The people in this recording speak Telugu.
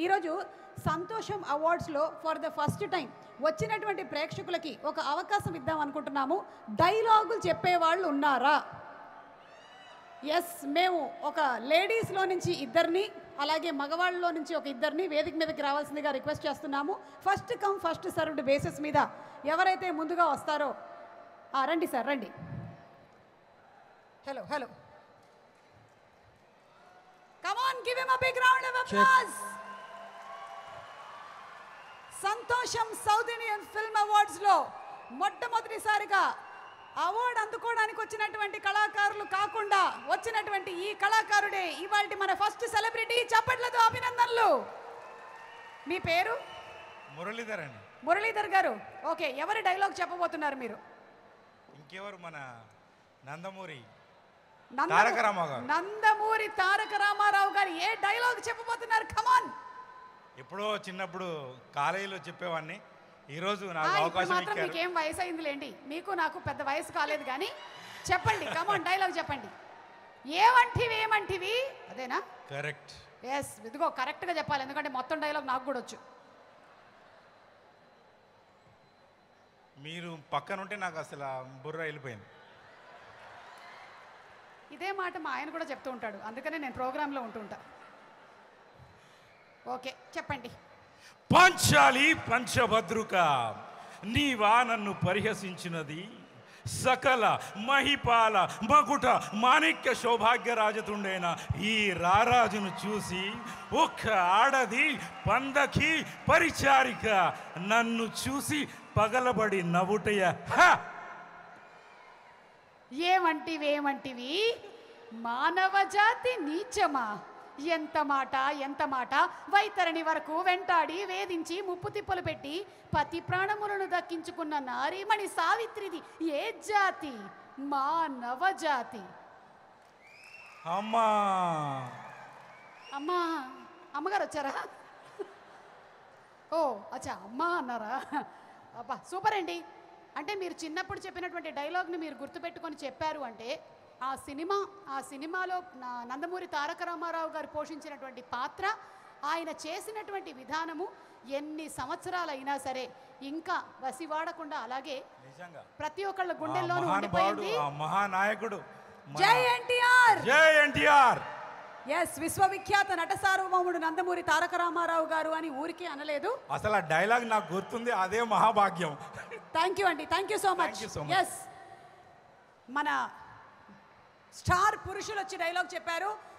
ఈరోజు సంతోషం అవార్డ్స్లో ఫర్ ద ఫస్ట్ టైం వచ్చినటువంటి ప్రేక్షకులకి ఒక అవకాశం ఇద్దాం అనుకుంటున్నాము. డైలాగులు చెప్పేవాళ్ళు ఉన్నారా? ఎస్, మేము ఒక లేడీస్లో నుంచి ఇద్దరిని, అలాగే మగవాళ్ళలో నుంచి ఒక ఇద్దరిని వేదిక మీదకి రావాల్సిందిగా రిక్వెస్ట్ చేస్తున్నాము. First come first served basis మీద ఎవరైతే ముందుగా వస్తారో రండి సార్, రండి. Hello hello, come on, give him a big round of applause. సంతోషం సౌత్ ఇండియన్ ఫిల్మ్ అవార్డ్స్లో మొట్టమొదటిసారిగా అవార్డు అందుకోవడానికి వచ్చినటువంటి కళాకారులు కాకుండా వచ్చినటువంటి ఈ కళాకారుడే ఇవాల్టి మన ఫస్ట్ సెలబ్రిటీ. చప్పట్లతో అభినందనలు. మీ పేరు? మురళీధర్ అండి. మురళీధర్ గారు, ఓకే. ఎవరి డైలాగ్ చెప్పబోతున్నారు మీరు? ఇంకెవరు, మన నందమూరి తారక రామారావు గారు. నందమూరి తారక రామారావు గారు ఏ డైలాగ్ చెప్పబోతున్నారు? కమాన్. ఎప్పుడో చిన్నప్పుడు కాలేజీలో చెప్పేవాడిని. ఈరోజు నాకు అవకాశం మాత్రం ఇచ్చారు. మీకేం వయసు అయిందిలేండి, మీకు నాకు పెద్ద వయసు కాలేదు కానీ చెప్పండి. కమాన్, డైలాగ్ చెప్పండి. ఏమంటివి ఏమంటివి, అదేనా? కరెక్ట్. ఎస్, ఇదిగో కరెక్ట్గా చెప్పాలి, ఎందుకంటే మొత్తం డైలాగ్ నాకు కూడా వచ్చు. మీరు పక్కనుంటే నాకు అసలు బుర్ర వెళ్ళిపోయింది. ఇదే మాట మా ఆయన కూడా చెప్తూ ఉంటాడు, అందుకనే నేను ప్రోగ్రాంలో ఉంటుంటా. ఓకే, చెప్పండి. పంచాలి పంచభద్రుక, నీవా నన్ను పరిహసించినది? సకల మహిపాల మకుట మాణిక్య సౌభాగ్య రాజతుండైన ఈ రారాజును చూసి ఒక్క ఆడది పందకి పరిచారిక నన్ను చూసి పగలబడి నవ్వుటయ. ఏమంటివి ఏమంటివి, మానవ జాతి నీచమా? ఎంత మాట ఎంత మాట! వైతరణి వరకు వెంటాడి వేధించి ముప్పు తిప్పలు పెట్టి పతి ప్రాణములను దక్కించుకున్న నారీమణి సావిత్రిది ఏ జాతి? మానవ జాతి. అమ్మా అమ్మా, అమ్మగారు వచ్చారా? ఓ అచ్చా, అమ్మా అన్నారా? అబ్బా, సూపర్ అండి. అంటే మీరు చిన్నప్పుడు చెప్పినటువంటి డైలాగ్ని మీరు గుర్తుపెట్టుకొని చెప్పారు అంటే ఆ సినిమాలో నందమూరి తారక రామారావు గారు పోషించినటువంటి పాత్ర, ఆయన చేసినటువంటి విధానము ఎన్ని సంవత్సరాలైనా సరే ఇంకా వసివాడకుండా అలాగే ప్రతి ఒక్కళ్ళ గుండెల్లోనూ ఉండిపోయింది. మహానాయకుడు జై ఎన్టీఆర్, జై ఎన్టీఆర్. ఎస్, విశ్వవిఖ్యాత నట సార్వభౌముడు నందమూరి తారక రామారావు గారు అని ఊరికే అనలేదు. అసలు ఆ డైలాగ్ నాకు గుర్తుంది, అదే మహాభాగ్యం. థ్యాంక్ యూ అండి, thank you so much. Yes, మన స్టార్ పురుషులు వచ్చి డైలాగ్ చెప్పారు.